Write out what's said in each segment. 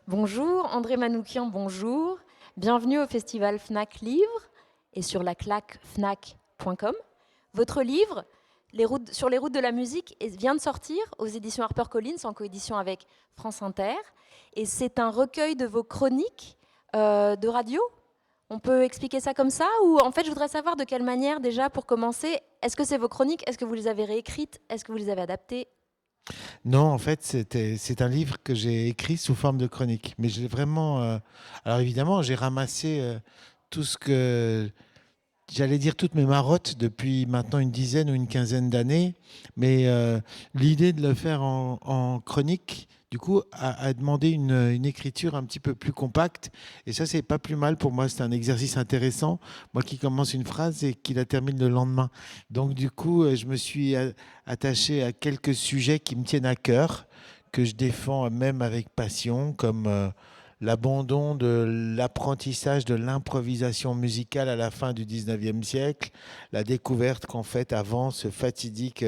Bonjour, André Manoukian, bonjour. Bienvenue au festival Fnac Livre et sur la claque fnac.com. Votre livre, Sur les routes de la musique, vient de sortir aux éditions HarperCollins en coédition avec France Inter. Et c'est un recueil de vos chroniques de radio. On peut expliquer ça comme ça? Ou en fait, je voudrais savoir de quelle manière, déjà, pour commencer, est-ce que c'est vos chroniques? Est-ce que vous les avez réécrites? Est-ce que vous les avez adaptées? Non, en fait, c'est un livre que j'ai écrit sous forme de chronique. Mais j'ai vraiment. Alors évidemment, j'ai ramassé tout ce que. J'allais dire toutes mes marottes depuis maintenant une dizaine ou une quinzaine d'années. Mais l'idée de le faire en chronique, du coup, a demandé une écriture un petit peu plus compacte. Et ça, c'est pas plus mal pour moi. C'est un exercice intéressant. Moi qui commence une phrase et qui la termine le lendemain. Donc, du coup, je me suis attaché à quelques sujets qui me tiennent à cœur, que je défends même avec passion, comme l'abandon de l'apprentissage de l'improvisation musicale à la fin du 19e siècle, la découverte qu'en fait, avant ce fatidique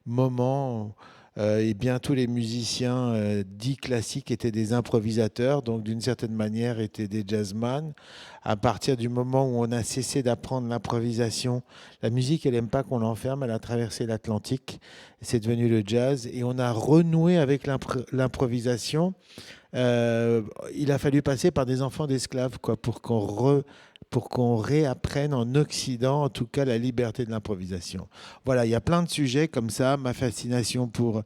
moment, et bien tous les musiciens dits classiques étaient des improvisateurs, donc d'une certaine manière étaient des jazzman. À partir du moment où on a cessé d'apprendre l'improvisation, la musique, elle n'aime pas qu'on l'enferme, elle a traversé l'Atlantique, c'est devenu le jazz, et on a renoué avec l'improvisation. Euh, il a fallu passer par des enfants d'esclaves quoi, pour qu'on réapprenne en Occident, en tout cas, la liberté de l'improvisation. Voilà, il y a plein de sujets comme ça. Ma fascination pour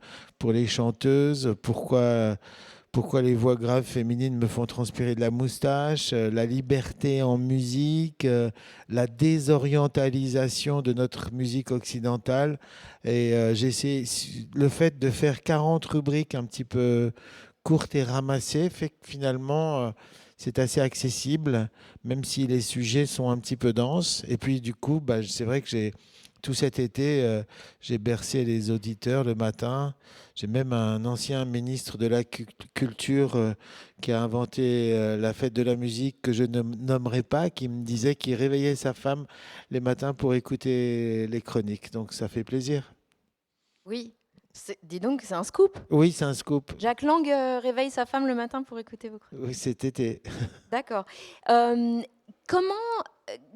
les chanteuses, pourquoi les voix graves féminines me font transpirer de la moustache, la liberté en musique, la désorientalisation de notre musique occidentale. Et j'essaie le fait de faire 40 rubriques un petit peu courte et ramassée fait que finalement, c'est assez accessible, même si les sujets sont un petit peu denses. Et puis, du coup, bah, c'est vrai que tout cet été, j'ai bercé les auditeurs le matin. J'ai même un ancien ministre de la Culture qui a inventé la fête de la musique que je ne nommerai pas, qui me disait qu'il réveillait sa femme les matins pour écouter les chroniques. Donc, ça fait plaisir. Oui. Dis donc, c'est un scoop. Oui, c'est un scoop. Jacques Lang réveille sa femme le matin pour écouter vos chroniques. Oui, cet été. D'accord. Euh, comment,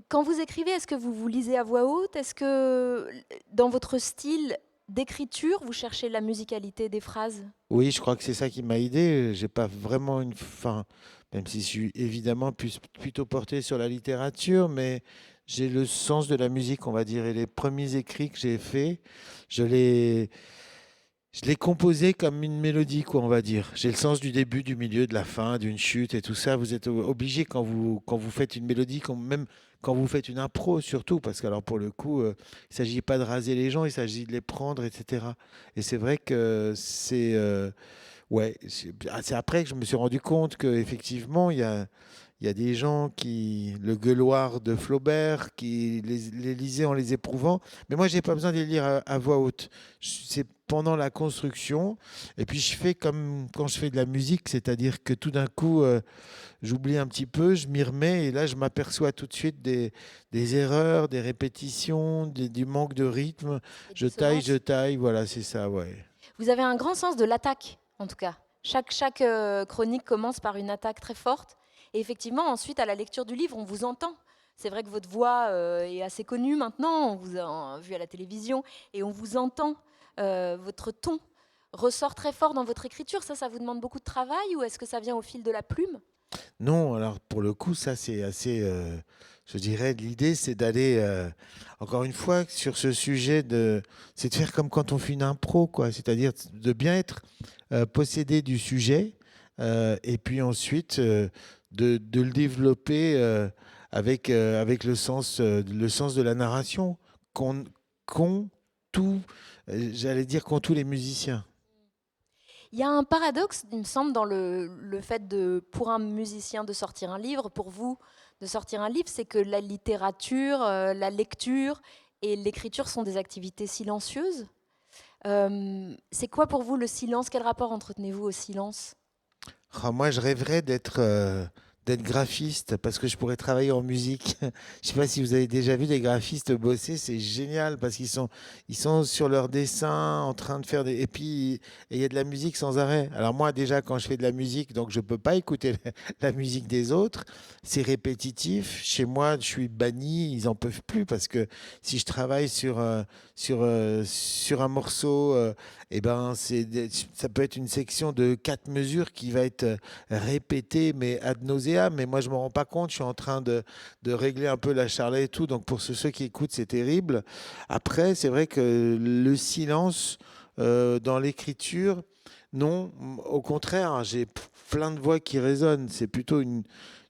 quand vous écrivez, est-ce que vous vous lisez à voix haute? Est-ce que dans votre style d'écriture, vous cherchez la musicalité des phrases? Oui, je crois que c'est ça qui m'a aidé. J'ai pas vraiment une fin, même si je suis évidemment plutôt porté sur la littérature, mais j'ai le sens de la musique, on va dire. Et les premiers écrits que j'ai faits, je les, je l'ai composé comme une mélodie, quoi, on va dire. J'ai le sens du début, du milieu, de la fin, d'une chute et tout ça. Vous êtes obligé quand vous faites une mélodie, même quand vous faites une impro surtout, parce que alors pour le coup, il ne s'agit pas de raser les gens, il s'agit de les prendre, etc. Et c'est vrai que ouais, c'est après que je me suis rendu compte qu'effectivement, il y a des gens qui, le gueuloir de Flaubert, qui les lisaient en les éprouvant. Mais moi, j'ai pas besoin de les lire à voix haute. C'est pendant la construction. Et puis, je fais comme quand je fais de la musique, c'est-à-dire que tout d'un coup, j'oublie un petit peu, je m'y remets, et là, je m'aperçois tout de suite des erreurs, des répétitions, du manque de rythme. Les Je dissonances. taille, voilà, c'est ça, ouais. Vous avez un grand sens de l'attaque, en tout cas. Chaque chronique commence par une attaque très forte. Et effectivement, ensuite, à la lecture du livre, on vous entend. C'est vrai que votre voix est assez connue maintenant, on vous a vu à la télévision, et on vous entend. Votre ton ressort très fort dans votre écriture. Ça vous demande beaucoup de travail ou est-ce que ça vient au fil de la plume? Non, alors pour le coup, ça c'est assez, je dirais, l'idée c'est d'aller, encore une fois, sur ce sujet c'est de faire comme quand on fait une impro, quoi, c'est-à-dire de bien être possédé du sujet, et puis ensuite de le développer avec le sens de la narration qu'ont tout, j'allais dire qu'ont tous les musiciens. Il y a un paradoxe, il me semble, dans le fait pour un musicien de sortir un livre, pour vous de sortir un livre, c'est que la littérature, la lecture et l'écriture sont des activités silencieuses. C'est quoi pour vous le silence? Quel rapport entretenez-vous au silence? Ah, moi, je rêverais d'être graphiste parce que je pourrais travailler en musique. Je sais pas si vous avez déjà vu des graphistes bosser, c'est génial parce ils sont sur leur dessin en train de faire des et puis il y a de la musique sans arrêt. Alors moi déjà quand je fais de la musique, donc je peux pas écouter la musique des autres, c'est répétitif. Chez moi, je suis banni, ils en peuvent plus parce que si je travaille sur un morceau eh ben ça peut être une section de 4 mesures qui va être répété, mais ad nauseam. Mais moi, je ne me rends pas compte. Je suis en train de régler un peu la charlet et tout. Donc, pour ceux qui écoutent, c'est terrible. Après, c'est vrai que le silence dans l'écriture, non. Au contraire, j'ai plein de voix qui résonnent. C'est plutôt une.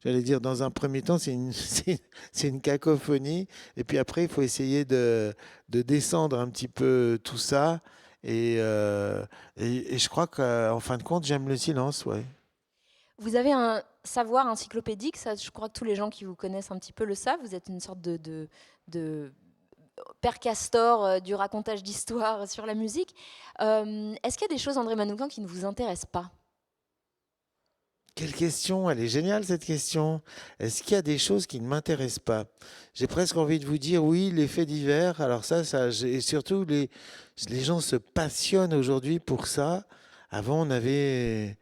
J'allais dire, dans un premier temps, c'est une cacophonie. Et puis après, il faut essayer de descendre un petit peu tout ça. Et, euh, et je crois qu'en fin de compte, j'aime le silence, ouais. Vous avez un savoir encyclopédique, ça, je crois que tous les gens qui vous connaissent un petit peu le savent. Vous êtes une sorte de père castor du racontage d'histoire sur la musique. Est-ce qu'il y a des choses, André Manoukian, qui ne vous intéressent pas? Quelle question, elle est géniale cette question. Est-ce qu'il y a des choses qui ne m'intéressent pas? J'ai presque envie de vous dire oui, les faits divers. Alors et surtout les gens se passionnent aujourd'hui pour ça. Avant, on avait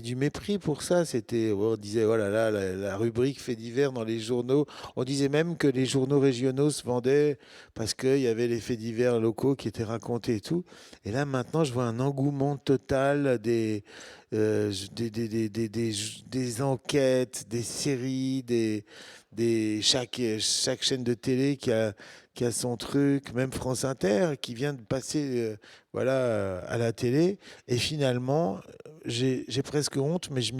du mépris pour ça. On disait oh là là, la rubrique faits divers dans les journaux. On disait même que les journaux régionaux se vendaient parce qu'il y avait les faits divers locaux qui étaient racontés et tout. Et là, maintenant, je vois un engouement total des enquêtes, des séries, chaque chaîne de télé qui a son truc, même France Inter qui vient de passer voilà, à la télé. Et finalement, j'ai presque honte, mais je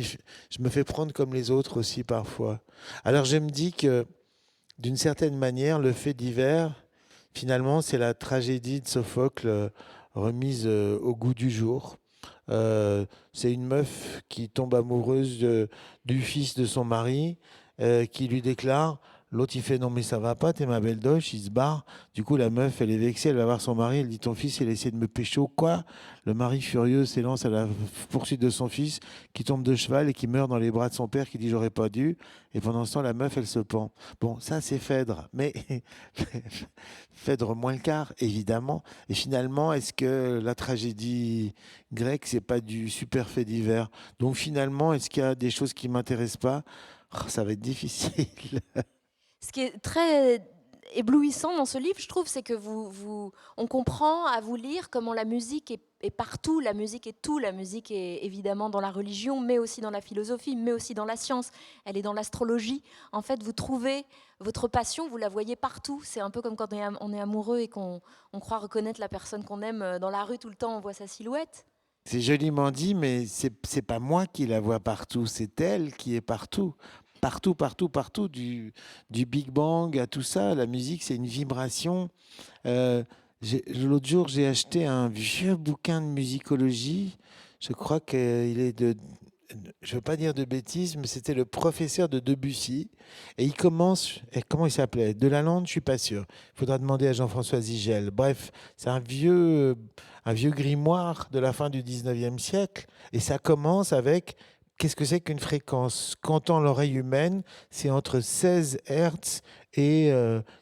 me fais prendre comme les autres aussi parfois. Alors je me dis que d'une certaine manière, le fait divers, finalement, c'est la tragédie de Sophocle remise au goût du jour. C'est une meuf qui tombe amoureuse du fils de son mari, qui lui déclare. L'autre, il fait non, mais ça va pas, t'es ma belle doche, il se barre. Du coup, la meuf, elle est vexée, elle va voir son mari, elle dit ton fils, il a essayé de me pécho. Quoi? Le mari, furieux, s'élance à la poursuite de son fils, qui tombe de cheval et qui meurt dans les bras de son père, qui dit j'aurais pas dû. Et pendant ce temps, la meuf, elle se pend. Bon, ça, c'est Phèdre, mais Phèdre moins le quart, évidemment. Et finalement, est-ce que la tragédie grecque, c'est pas du super fait divers? Donc finalement, est-ce qu'il y a des choses qui m'intéressent pas? Oh, ça va être difficile. Ce qui est très éblouissant dans ce livre, je trouve, c'est que on comprend à vous lire comment la musique est partout, la musique est tout, la musique est évidemment dans la religion, mais aussi dans la philosophie, mais aussi dans la science, elle est dans l'astrologie. En fait, vous trouvez votre passion, vous la voyez partout. C'est un peu comme quand on est amoureux et qu'on croit reconnaître la personne qu'on aime dans la rue tout le temps, on voit sa silhouette. C'est joliment dit, mais c'est pas moi qui la vois partout, c'est elle qui est partout. Partout, partout, partout, du Big Bang à tout ça. La musique, c'est une vibration. Euh, L'autre jour, j'ai acheté un vieux bouquin de musicologie. Je crois qu'il est de. Je veux pas dire de bêtises, mais c'était le professeur de Debussy. Et il commence. Et comment il s'appelait? Delalande, je suis pas sûr. Il faudra demander à Jean-François Zigel. Bref, c'est un vieux grimoire de la fin du 19e siècle. Et ça commence avec. Qu'est-ce que c'est qu'une fréquence? Qu'entend l'oreille humaine, c'est entre 16 Hertz et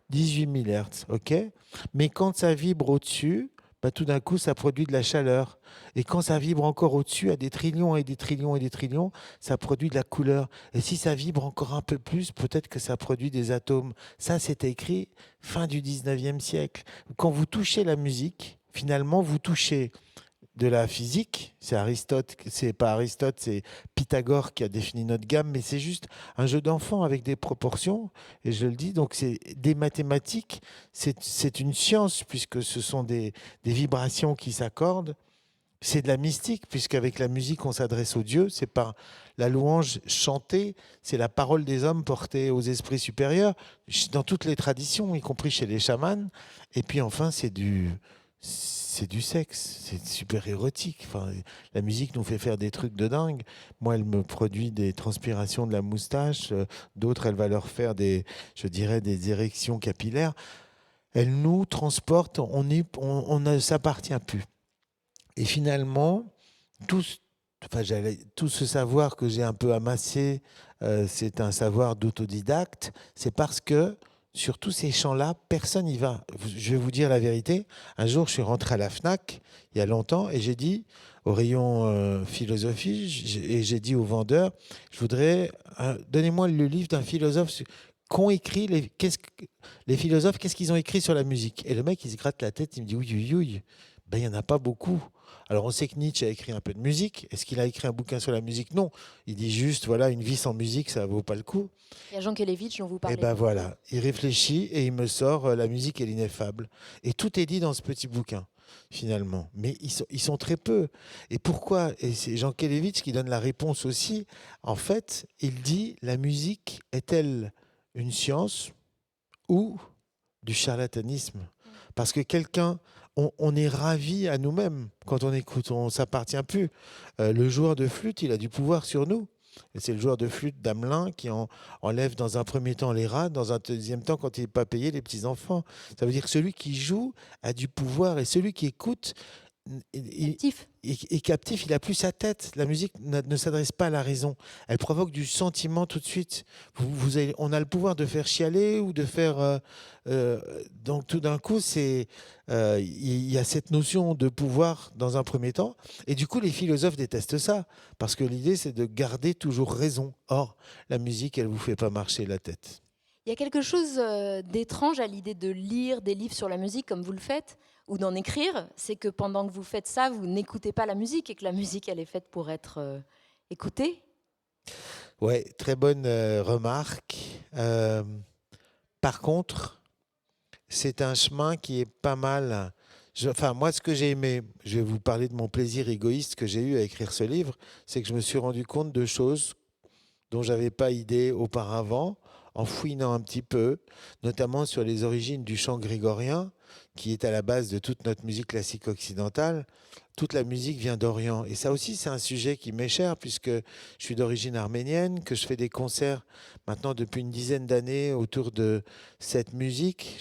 18 000 Hertz. OK? Mais quand ça vibre au-dessus, bah, tout d'un coup, ça produit de la chaleur. Et quand ça vibre encore au-dessus, à des trillions et des trillions et des trillions, ça produit de la couleur. Et si ça vibre encore un peu plus, peut-être que ça produit des atomes. Ça, c'était écrit fin du 19e siècle. Quand vous touchez la musique, finalement, vous touchez de la physique. C'est Aristote, c'est pas Aristote, c'est Pythagore qui a défini notre gamme, mais c'est juste un jeu d'enfant avec des proportions, et je le dis, donc c'est des mathématiques, c'est une science, puisque ce sont des vibrations qui s'accordent. C'est de la mystique, puisqu'avec la musique, on s'adresse aux dieux. C'est pas la louange chantée, c'est la parole des hommes portée aux esprits supérieurs, dans toutes les traditions, y compris chez les chamans. Et puis enfin, c'est du sexe, c'est super érotique. Enfin, la musique nous fait faire des trucs de dingue. Moi, elle me produit des transpirations de la moustache. D'autres, elle va leur faire je dirais, des érections capillaires. Elle nous transporte, on ne s'appartient plus. Et finalement, tout, enfin, tout ce savoir que j'ai un peu amassé, c'est un savoir d'autodidacte. C'est parce que sur tous ces champs-là, personne n'y va. Je vais vous dire la vérité. Un jour, je suis rentré à la Fnac, il y a longtemps, et j'ai dit au rayon philosophie, et j'ai dit au vendeur, je voudrais, donnez-moi le livre d'un philosophe qu'ont écrit les philosophes, qu'est-ce qu'ils ont écrit sur la musique. Et le mec, il se gratte la tête, il me dit, oui, oui, oui, ben, il n'y en a pas beaucoup. Alors on sait que Nietzsche a écrit un peu de musique. Est-ce qu'il a écrit un bouquin sur la musique? Non. Il dit juste, voilà, une vie sans musique, ça ne vaut pas le coup. Il y a Jean Kelevitch dont vous Et parlez ben beaucoup. voilà, il réfléchit et il me sort La musique est l'ineffable. Et tout est dit dans ce petit bouquin, finalement. Mais ils sont très peu. Et pourquoi? Et c'est Jean Kelevitch qui donne la réponse aussi. En fait, il dit, la musique est-elle une science ou du charlatanisme? Parce que on est ravi à nous-mêmes quand on écoute, on s'appartient plus. Le joueur de flûte, il a du pouvoir sur nous. Et c'est le joueur de flûte d'Amelin qui enlève dans un premier temps les rats, dans un deuxième temps, quand il n'est pas payé, les petits-enfants. Ça veut dire que celui qui joue a du pouvoir et celui qui écoute Captif. est captif, il a plus sa tête. La musique ne s'adresse pas à la raison. Elle provoque du sentiment tout de suite. On a le pouvoir de faire chialer ou de faire. Euh, donc tout d'un coup, il y a cette notion de pouvoir dans un premier temps. Et du coup, les philosophes détestent ça. Parce que l'idée, c'est de garder toujours raison. Or, la musique, elle ne vous fait pas marcher la tête. Il y a quelque chose d'étrange à l'idée de lire des livres sur la musique comme vous le faites, ou d'en écrire, c'est que pendant que vous faites ça, vous n'écoutez pas la musique et que la musique, elle est faite pour être écoutée. Ouais, très bonne remarque. Par contre, c'est un chemin qui est pas mal. Enfin, moi, ce que j'ai aimé, je vais vous parler de mon plaisir égoïste que j'ai eu à écrire ce livre, c'est que je me suis rendu compte de choses dont j'avais pas idée auparavant, en fouinant un petit peu, notamment sur les origines du chant grégorien, qui est à la base de toute notre musique classique occidentale. Toute la musique vient d'Orient. Et ça aussi, c'est un sujet qui m'est cher, puisque je suis d'origine arménienne, que je fais des concerts maintenant depuis une dizaine d'années autour de cette musique.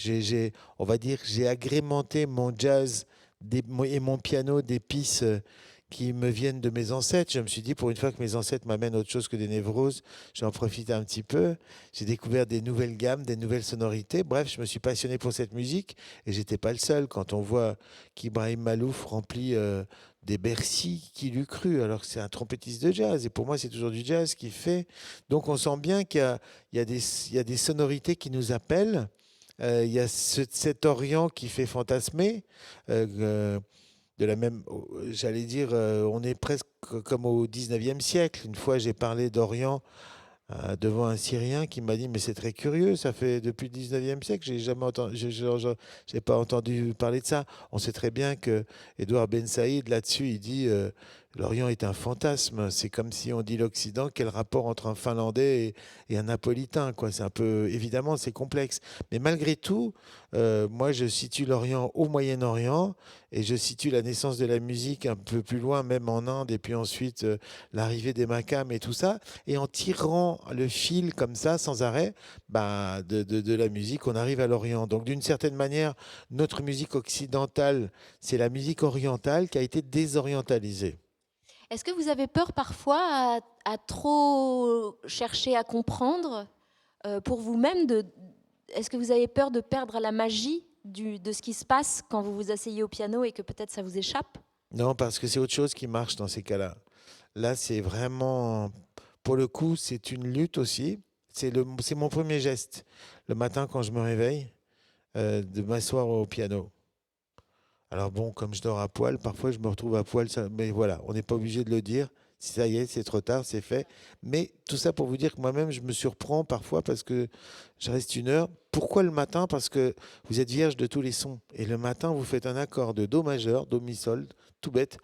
On va dire, j'ai agrémenté mon jazz et mon piano d'épices qui me viennent de mes ancêtres. Je me suis dit, pour une fois que mes ancêtres m'amènent autre chose que des névroses, j'en profite un petit peu. J'ai découvert des nouvelles gammes, des nouvelles sonorités. Bref, je me suis passionné pour cette musique et j'étais pas le seul. Quand on voit qu'Ibrahim Malouf remplit des Bercy, qui l'eût cru, alors que c'est un trompettiste de jazz. Et pour moi, c'est toujours du jazz qu'il fait. Donc on sent bien qu'il y a des sonorités qui nous appellent. Il y a cet Orient qui fait fantasmer. De la même, j'allais dire, on est presque comme au 19e siècle. Une fois, j'ai parlé d'Orient devant un Syrien qui m'a dit, mais c'est très curieux, ça fait depuis le 19e siècle, j'ai jamais entendu, j'ai pas entendu parler de ça. On sait très bien que Édouard Ben Saïd, là-dessus, il dit, l'Orient est un fantasme. C'est comme si on dit l'Occident, quel rapport entre un Finlandais et un Napolitain, quoi. C'est un peu, évidemment, c'est complexe. Mais malgré tout, moi, je situe l'Orient au Moyen-Orient et je situe la naissance de la musique un peu plus loin, même en Inde, et puis ensuite l'arrivée des Makam et tout ça. Et en tirant le fil comme ça, sans arrêt, bah, de la musique, on arrive à l'Orient. Donc d'une certaine manière, notre musique occidentale, c'est la musique orientale qui a été désorientalisée. Est-ce que vous avez peur parfois à trop chercher à comprendre pour vous-même est-ce que vous avez peur de perdre la magie de ce qui se passe quand vous vous asseyez au piano et que peut-être ça vous échappe? Non, parce que c'est autre chose qui marche dans ces cas-là. Là, c'est vraiment, pour le coup, c'est une lutte aussi. C'est mon premier geste le matin quand je me réveille, de m'asseoir au piano. Alors bon, comme je dors à poil, parfois je me retrouve à poil, mais voilà, on n'est pas obligé de le dire. Si ça y est, c'est trop tard, c'est fait. Mais tout ça pour vous dire que moi-même, je me surprends parfois parce que je reste une heure. Pourquoi le matin? Parce que vous êtes vierge de tous les sons. Et le matin, vous faites un accord de Do majeur, Do mi sol, tout bête.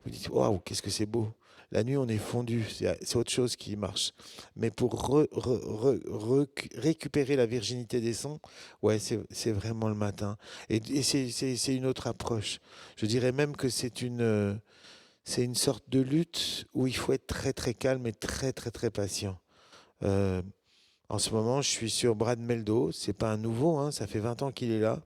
Vous dites, waouh, qu'est-ce que c'est beau. La nuit, on est fondu. C'est autre chose qui marche. Mais pour récupérer la virginité des sons, ouais, c'est vraiment le matin. Et c'est une autre approche. Je dirais même que c'est une sorte de lutte où il faut être très très calme et très très très patient. Euh, En ce moment, je suis sur Brad Meldo. C'est pas un nouveau, hein, ça fait 20 ans qu'il est là.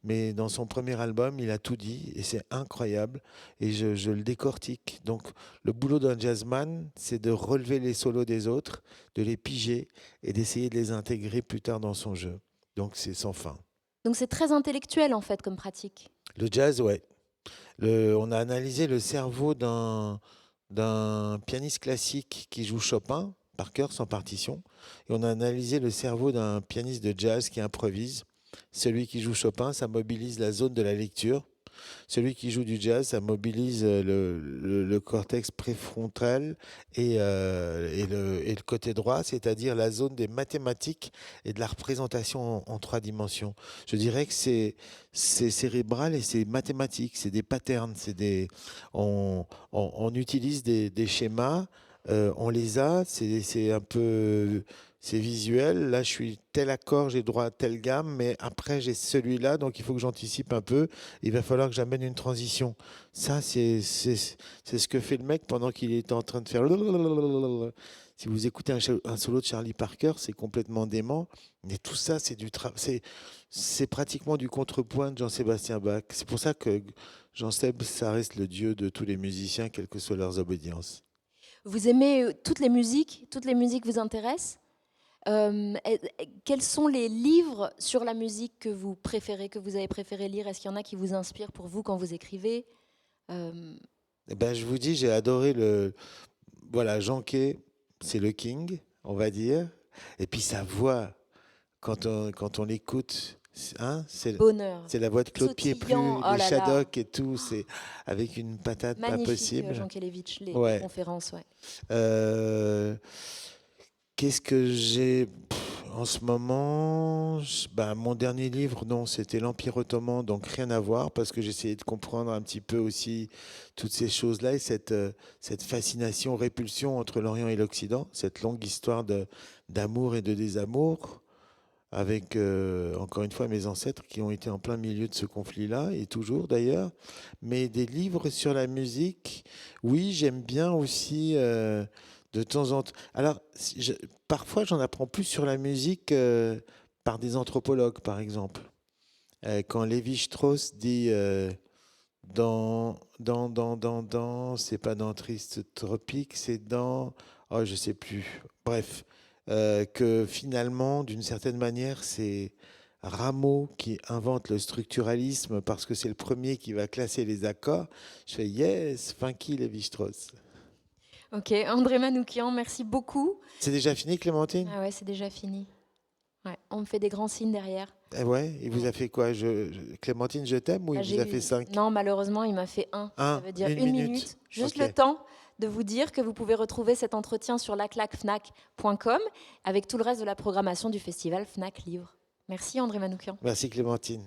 mais dans son premier album, il a tout dit et c'est incroyable et je le décortique. Donc le boulot d'un jazzman, c'est de relever les solos des autres, de les piger et d'essayer de les intégrer plus tard dans son jeu. Donc c'est sans fin. Donc c'est très intellectuel en fait comme pratique. Le jazz, ouais. On a analysé le cerveau d'un pianiste classique qui joue Chopin par cœur sans partition. Et on a analysé le cerveau d'un pianiste de jazz qui improvise. Celui qui joue Chopin, ça mobilise la zone de la lecture. Celui qui joue du jazz, ça mobilise le cortex préfrontal et le côté droit, c'est-à-dire la zone des mathématiques et de la représentation en trois dimensions. Je dirais que c'est cérébral et c'est mathématique, c'est des patterns, on utilise des schémas, on les a, c'est un peu... C'est visuel, là je suis tel accord, j'ai droit à telle gamme, mais après j'ai celui-là, donc il faut que j'anticipe un peu. Il va falloir que j'amène une transition. Ça, c'est ce que fait le mec pendant qu'il est en train de faire. Si vous écoutez un solo de Charlie Parker, c'est complètement dément. Mais tout ça, c'est pratiquement du contrepoint de Jean-Sébastien Bach. C'est pour ça que Jean-Seb, ça reste le dieu de tous les musiciens, quelles que soient leurs obédiences. Vous aimez toutes les musiques vous intéressent. Quels sont les livres sur la musique que vous préférez, que vous avez préféré lire? Est-ce qu'il y en a qui vous inspirent pour vous quand vous écrivez? Eh ben, je vous dis, j'ai adoré voilà, Jean Quay, c'est le king, on va dire. Et puis sa voix, quand on l'écoute, hein, Bonheur. c'est la voix de Claude Pieplu, Sautillant, oh les là là. Shadocks et tout, c'est avec une patate pas Magnifique, possible. Jean Kelevitch, les Ouais. conférences, ouais. Qu'est-ce que j'ai en ce moment? Mon dernier livre, non, c'était l'Empire ottoman, donc rien à voir, parce que j'essayais de comprendre un petit peu aussi toutes ces choses-là et cette fascination, répulsion entre l'Orient et l'Occident, cette longue histoire d'amour et de désamour, avec, encore une fois, mes ancêtres qui ont été en plein milieu de ce conflit-là, et toujours d'ailleurs. Mais des livres sur la musique, oui, j'aime bien aussi... de temps en temps. Alors, parfois, j'en apprends plus sur la musique par des anthropologues, par exemple. Quand Lévi-Strauss dit c'est pas dans Triste Tropique, c'est dans, oh, je sais plus. Bref, que finalement, d'une certaine manière, c'est Rameau qui invente le structuralisme parce que c'est le premier qui va classer les accords. Je fais yes, funky Lévi-Strauss. Ok, André Manoukian, merci beaucoup. C'est déjà fini, Clémentine? Ah ouais, c'est déjà fini. Ouais, on me fait des grands signes derrière. Eh ouais, il vous a fait quoi? Clémentine, je t'aime ou il vous a fait 5? Non, malheureusement, il m'a fait 1. Ça veut dire une minute. Juste Ok. le temps de vous dire que vous pouvez retrouver cet entretien sur laclacfnac.com avec tout le reste de la programmation du festival Fnac Livre. Merci André Manoukian. Merci Clémentine.